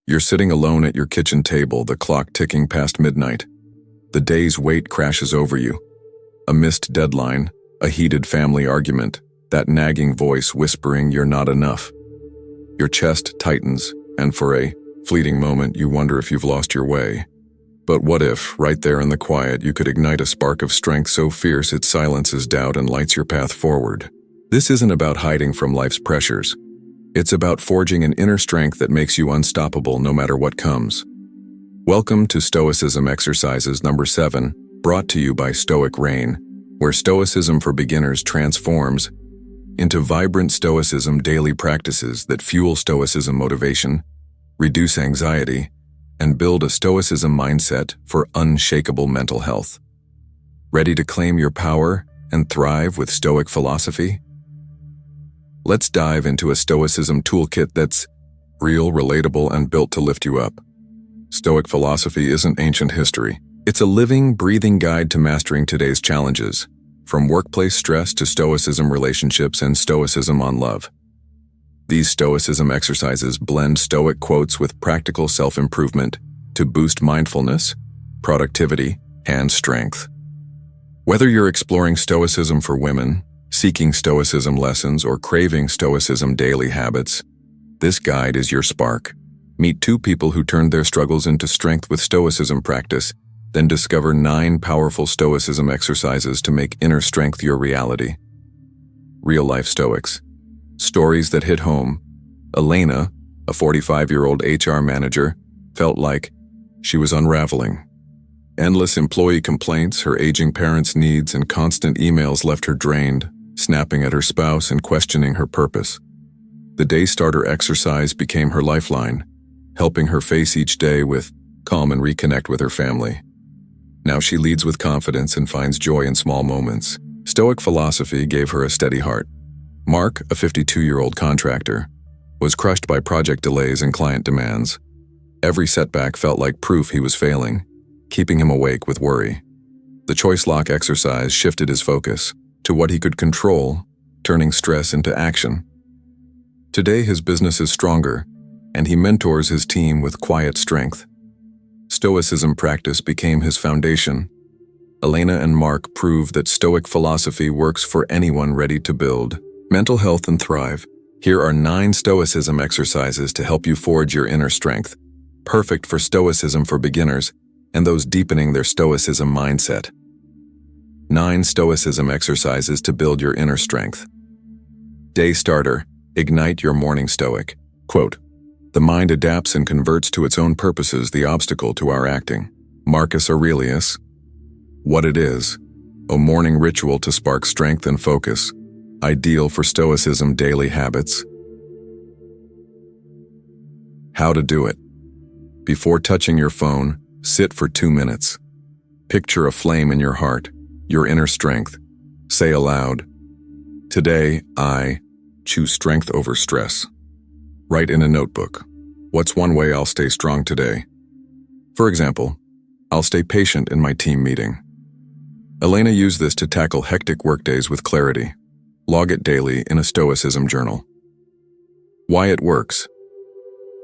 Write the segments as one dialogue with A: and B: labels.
A: You're sitting alone at your kitchen table, the clock ticking past midnight. The day's weight crashes over you. A missed deadline, a heated family argument, that nagging voice whispering you're not enough. Your chest tightens, and for a fleeting moment you wonder if you've lost your way. But what if, right there in the quiet, you could ignite a spark of strength so fierce it silences doubt and lights your path forward? This isn't about hiding from life's pressures. It's about forging an inner strength that makes you unstoppable no matter what comes. Welcome to Stoicism Exercises number 7, brought to you by Stoic Reign, where Stoicism for beginners transforms into vibrant Stoicism daily practices that fuel Stoicism motivation, reduce anxiety, and build a Stoicism mindset for unshakable mental health. Ready to claim your power and thrive with Stoic philosophy? Let's dive into a Stoicism toolkit that's real, relatable, and built to lift you up. Stoic philosophy isn't ancient history. It's a living, breathing guide to mastering today's challenges, from workplace stress to Stoicism relationships and Stoicism on love. These Stoicism exercises blend Stoic quotes with practical self-improvement to boost mindfulness, productivity, and strength. Whether you're exploring Stoicism for women, seeking Stoicism lessons, or craving Stoicism daily habits, this guide is your spark. Meet 2 people who turned their struggles into strength with Stoicism practice, then discover 9 powerful Stoicism exercises to make inner strength your reality. Real-life Stoics. Stories that hit home. Elena, a 45-year-old HR manager, felt like she was unraveling. Endless employee complaints, her aging parents' needs, and constant emails left her drained, snapping at her spouse and questioning her purpose. The day starter exercise became her lifeline, helping her face each day with calm and reconnect with her family. Now she leads with confidence and finds joy in small moments. Stoic philosophy gave her a steady heart. Mark, a 52-year-old contractor, was crushed by project delays and client demands. Every setback felt like proof he was failing, keeping him awake with worry. The choice lock exercise shifted his focus to what he could control, turning stress into action. Today his business is stronger, and he mentors his team with quiet strength. Stoicism practice became his foundation. Elena and Mark proved that Stoic philosophy works for anyone ready to build mental health and thrive. Here are 9 Stoicism exercises to help you forge your inner strength, perfect for Stoicism for beginners and those deepening their Stoicism mindset. 9 Stoicism exercises to build your inner strength. Day starter, ignite your morning Stoic. Quote, "The mind adapts and converts to its own purposes the obstacle to our acting." Marcus Aurelius. What it is, a morning ritual to spark strength and focus, ideal for Stoicism daily habits. How to do it. Before touching your phone, sit for 2 minutes. Picture a flame in your heart, your inner strength. Say aloud, "Today, I choose strength over stress." Write in a notebook, "What's one way I'll stay strong today?" For example, "I'll stay patient in my team meeting." Elena used this to tackle hectic workdays with clarity. Log it daily in a Stoicism journal. Why it works.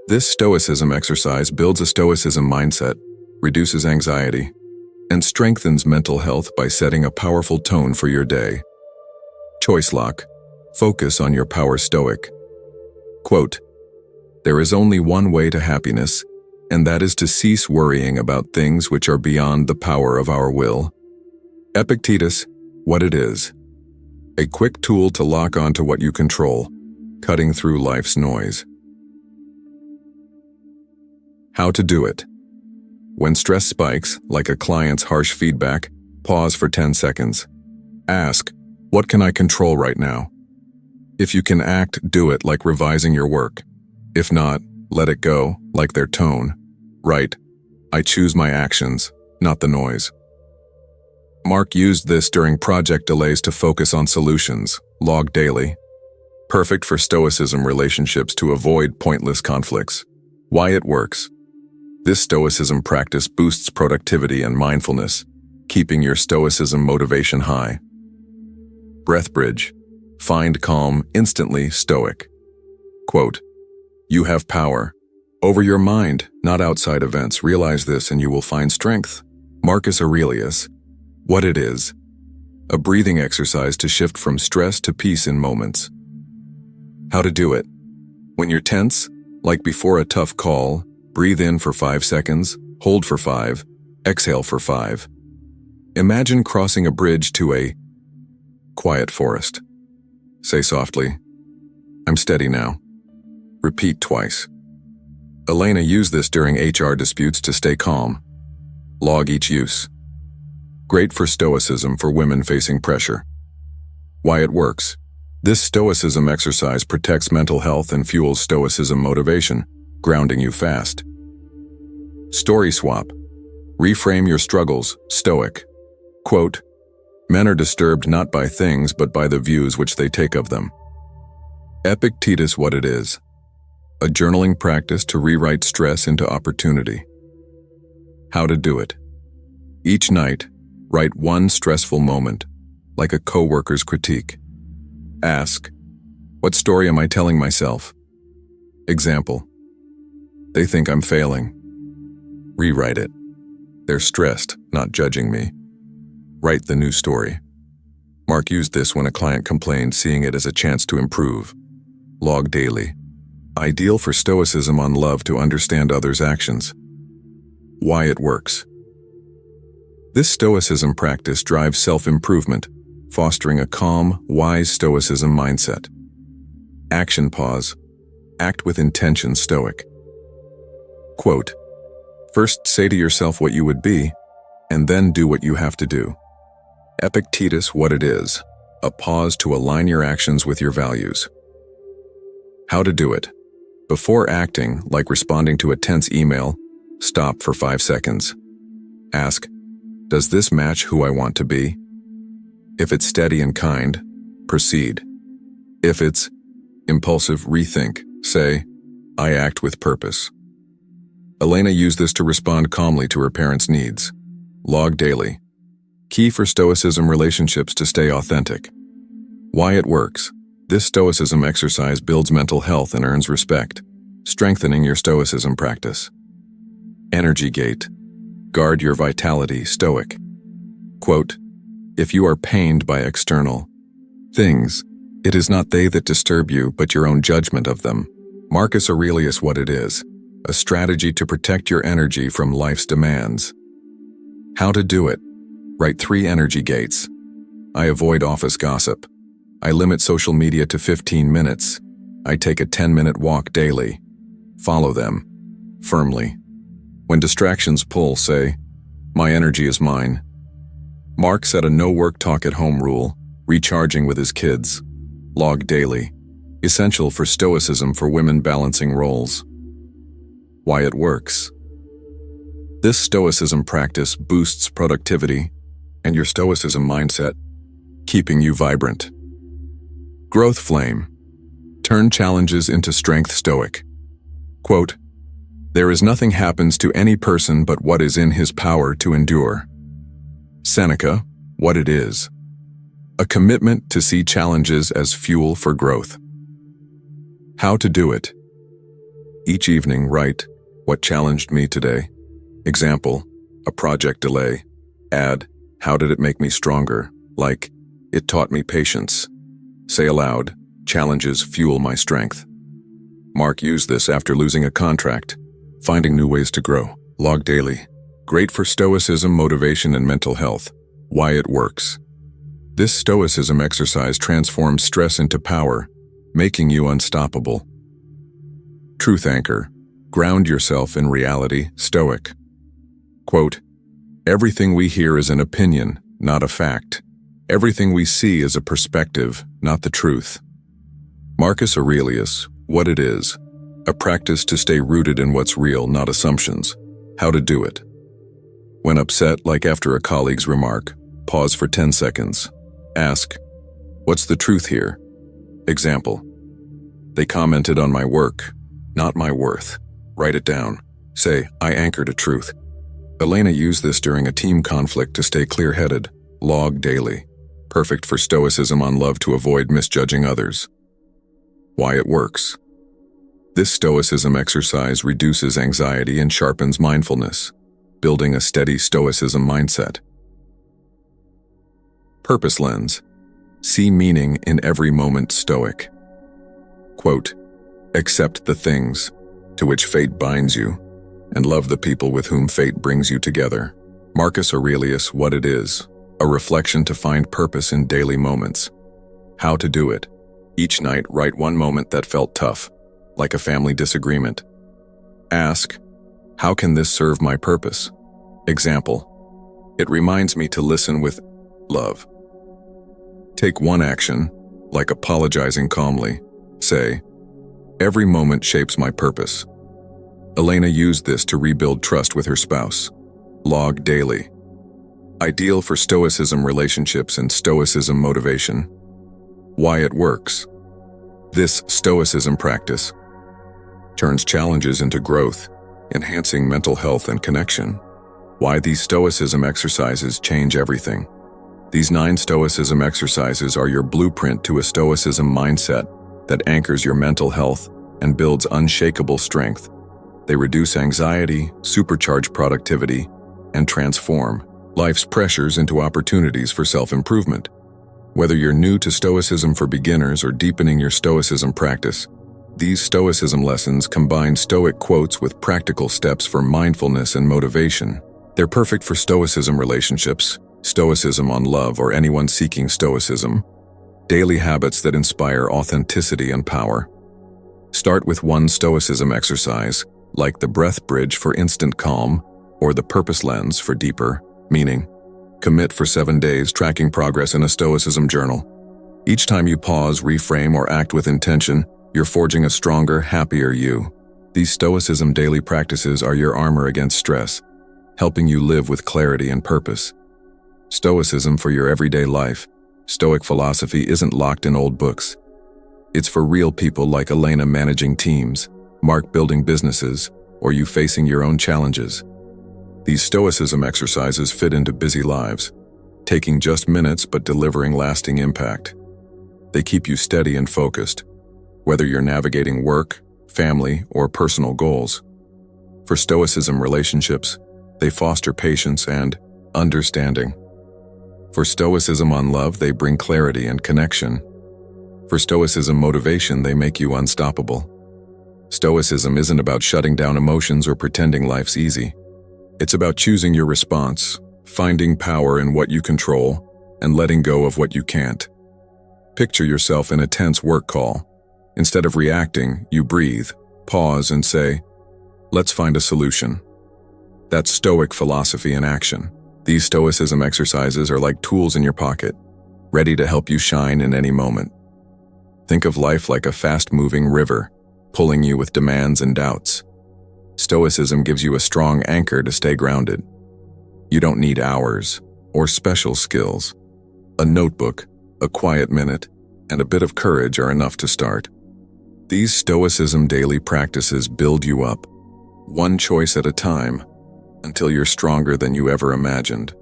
A: This Stoicism exercise builds a Stoicism mindset, reduces anxiety, and strengthens mental health by setting a powerful tone for your day. Choice lock. Focus on your power Stoic. Quote, "There is only one way to happiness, and that is to cease worrying about things which are beyond the power of our will." Epictetus, what it is. A quick tool to lock onto what you control, cutting through life's noise. How to do it. When stress spikes, like a client's harsh feedback, pause for 10 seconds. Ask, what can I control right now? If you can act, do it, like revising your work. If not, let it go, like their tone. Write, I choose my actions, not the noise. Mark used this during project delays to focus on solutions. Log daily. Perfect for Stoicism relationships to avoid pointless conflicts. Why it works. This Stoicism practice boosts productivity and mindfulness, keeping your Stoicism motivation high. Breath bridge. Find calm instantly Stoic. Quote, "You have power. Over your mind, not outside events. Realize this and you will find strength. Marcus Aurelius. What it is. A breathing exercise to shift from stress to peace in moments. How to do it. When you're tense, like before a tough call, breathe in for 5 seconds, hold for 5, exhale for 5. Imagine crossing a bridge to a quiet forest. Say softly, "I'm steady now." Repeat twice. Elena used this during HR disputes to stay calm. Log each use. Great for Stoicism for women facing pressure. Why it works. This Stoicism exercise protects mental health and fuels Stoicism motivation, grounding you fast. Story swap. Reframe your struggles, Stoic. Quote, "Men are disturbed not by things but by the views which they take of them." Epictetus. What it is. A journaling practice to rewrite stress into opportunity. How to do it. Each night, write one stressful moment, like a coworker's critique. Ask, what story am I telling myself? Example, they think I'm failing. Rewrite it. They're stressed, not judging me. Write the new story. Mark used this when a client complained, seeing it as a chance to improve. Log daily. Ideal for Stoicism on love to understand others' actions. Why it works. This Stoicism practice drives self-improvement, fostering a calm, wise Stoicism mindset. Action pause. Act with intention, Stoic. Quote, "First say to yourself what you would be, and then do what you have to do." Epictetus. What it is. A pause to align your actions with your values. How to do it. Before acting, like responding to a tense email, stop for 5 seconds. Ask, does this match who I want to be? If it's steady and kind, proceed. If it's impulsive, rethink. Say, I act with purpose. Elena used this to respond calmly to her parents' needs. Log daily. Key for Stoicism relationships to stay authentic. Why it works. This Stoicism exercise builds mental health and earns respect, strengthening your Stoicism practice. Energy gate. Guard your vitality, Stoic. Quote, "If you are pained by external things, it is not they that disturb you, but your own judgment of them." Marcus Aurelius. What it is. A strategy to protect your energy from life's demands. How to do it. Write 3 energy gates. I avoid office gossip. I limit social media to 15 minutes. I take a 10-minute walk daily. Follow them. Firmly. When distractions pull, say, my energy is mine. Mark set a no work talk at home rule, recharging with his kids. Log daily. Essential for Stoicism for women balancing roles. Why it works. This Stoicism practice boosts productivity and your Stoicism mindset, keeping you vibrant. Growth flame. Turn challenges into strength, Stoic. Quote, "There is nothing happens to any person but what is in his power to endure." Seneca. What it is. A commitment to see challenges as fuel for growth. How to do it. Each evening write, what challenged me today? Example, a project delay. Add, how did it make me stronger? Like, it taught me patience. Say aloud, challenges fuel my strength. Mark used this after losing a contract, finding new ways to grow. Log daily. Great for Stoicism, motivation, and mental health. Why it works. This Stoicism exercise transforms stress into power, making you unstoppable. Truth anchor. Ground yourself in reality, Stoic. Quote, "Everything we hear is an opinion, not a fact. Everything we see is a perspective, not the truth." Marcus Aurelius. What it is. A practice to stay rooted in what's real, not assumptions. How to do it. When upset, like after a colleague's remark, pause for 10 seconds. Ask, what's the truth here? Example, they commented on my work, not my worth. Write it down. Say, I anchored a truth. Elena used this during a team conflict to stay clear-headed. Log daily. Perfect for Stoicism on love to avoid misjudging others. Why it works. This Stoicism exercise reduces anxiety and sharpens mindfulness, building a steady Stoicism mindset. Purpose lens. See meaning in every moment. Stoic. Quote, accept the things to which fate binds you, and love the people with whom fate brings you together. Marcus Aurelius. What it is. A reflection to find purpose in daily moments. How to do it. Each night, write one moment that felt tough, like a family disagreement. Ask, how can this serve my purpose? Example, it reminds me to listen with love. Take one action, like apologizing calmly. Say, every moment shapes my purpose. Elena used this to rebuild trust with her spouse. Log daily. Ideal for Stoicism relationships and Stoicism motivation. Why it works. This Stoicism practice turns challenges into growth, enhancing mental health and connection. Why these Stoicism exercises change everything. These 9 Stoicism exercises are your blueprint to a Stoicism mindset that anchors your mental health and builds unshakable strength. They reduce anxiety, supercharge productivity, and transform life's pressures into opportunities for self-improvement. Whether you're new to Stoicism for beginners or deepening your Stoicism practice, these Stoicism lessons combine Stoic quotes with practical steps for mindfulness and motivation. They're perfect for Stoicism relationships, Stoicism on love, or anyone seeking Stoicism. Daily habits that inspire authenticity and power. Start with one Stoicism exercise, like the breath bridge for instant calm, or the purpose lens for deeper meaning. Commit for 7 days, tracking progress in a Stoicism journal. Each time you pause, reframe, or act with intention, you're forging a stronger, happier you. These Stoicism daily practices are your armor against stress, helping you live with clarity and purpose. Stoicism for your everyday life. Stoic philosophy isn't locked in old books. It's for real people like Elena managing teams, Mark building businesses, or you facing your own challenges. These Stoicism exercises fit into busy lives, taking just minutes but delivering lasting impact. They keep you steady and focused, whether you're navigating work, family, or personal goals. For Stoicism relationships, they foster patience and understanding. For Stoicism on love, they bring clarity and connection. For Stoicism motivation, they make you unstoppable. Stoicism isn't about shutting down emotions or pretending life's easy. It's about choosing your response, finding power in what you control, and letting go of what you can't. Picture yourself in a tense work call. Instead of reacting, you breathe, pause, and say, let's find a solution. That's Stoic philosophy in action. These Stoicism exercises are like tools in your pocket, ready to help you shine in any moment. Think of life like a fast-moving river, pulling you with demands and doubts. Stoicism gives you a strong anchor to stay grounded. You don't need hours or special skills. A notebook, a quiet minute, and a bit of courage are enough to start. These Stoicism daily practices build you up, one choice at a time, until you're stronger than you ever imagined.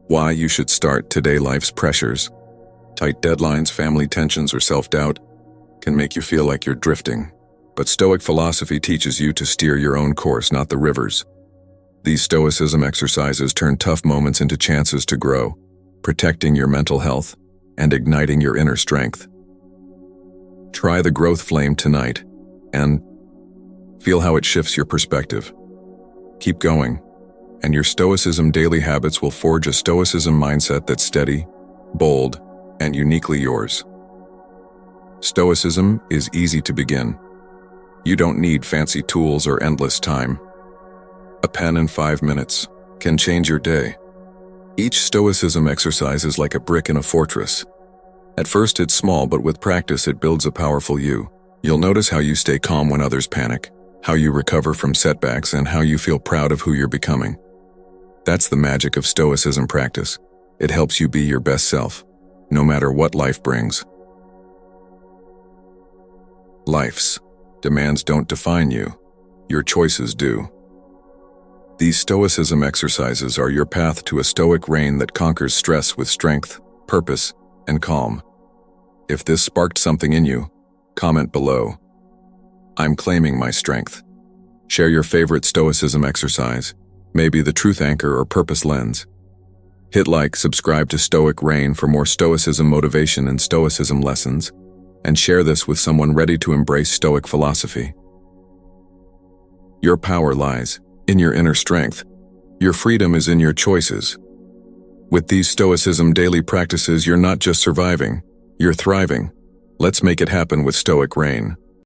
A: Why you should start today. Life's pressures, tight deadlines, family tensions, or self-doubt can make you feel like you're drifting. But Stoic philosophy teaches you to steer your own course, not the river's. These Stoicism exercises turn tough moments into chances to grow, protecting your mental health and igniting your inner strength. Try the growth flame tonight and feel how it shifts your perspective. Keep going, and your Stoicism daily habits will forge a Stoicism mindset that's steady, bold, and uniquely yours. Stoicism is easy to begin. You don't need fancy tools or endless time. A pen and 5 minutes can change your day. Each Stoicism exercise is like a brick in a fortress. At first it's small, but with practice it builds a powerful you. You'll notice how you stay calm when others panic, how you recover from setbacks, and how you feel proud of who you're becoming. That's the magic of Stoicism practice. It helps you be your best self, no matter what life brings. Life's demands don't define you. Your choices do. These Stoicism exercises are your path to a Stoic reign that conquers stress with strength, purpose, and calm. If this sparked something in you, comment below. I'm claiming my strength. Share your favorite Stoicism exercise, maybe the truth anchor or purpose lens. Hit like, subscribe to Stoic Reign for more Stoicism motivation and Stoicism lessons, and share this with someone ready to embrace Stoic philosophy. Your power lies in your inner strength. Your freedom is in your choices. With these Stoicism daily practices, you're not just surviving, you're thriving. Let's make it happen with Stoic Reign.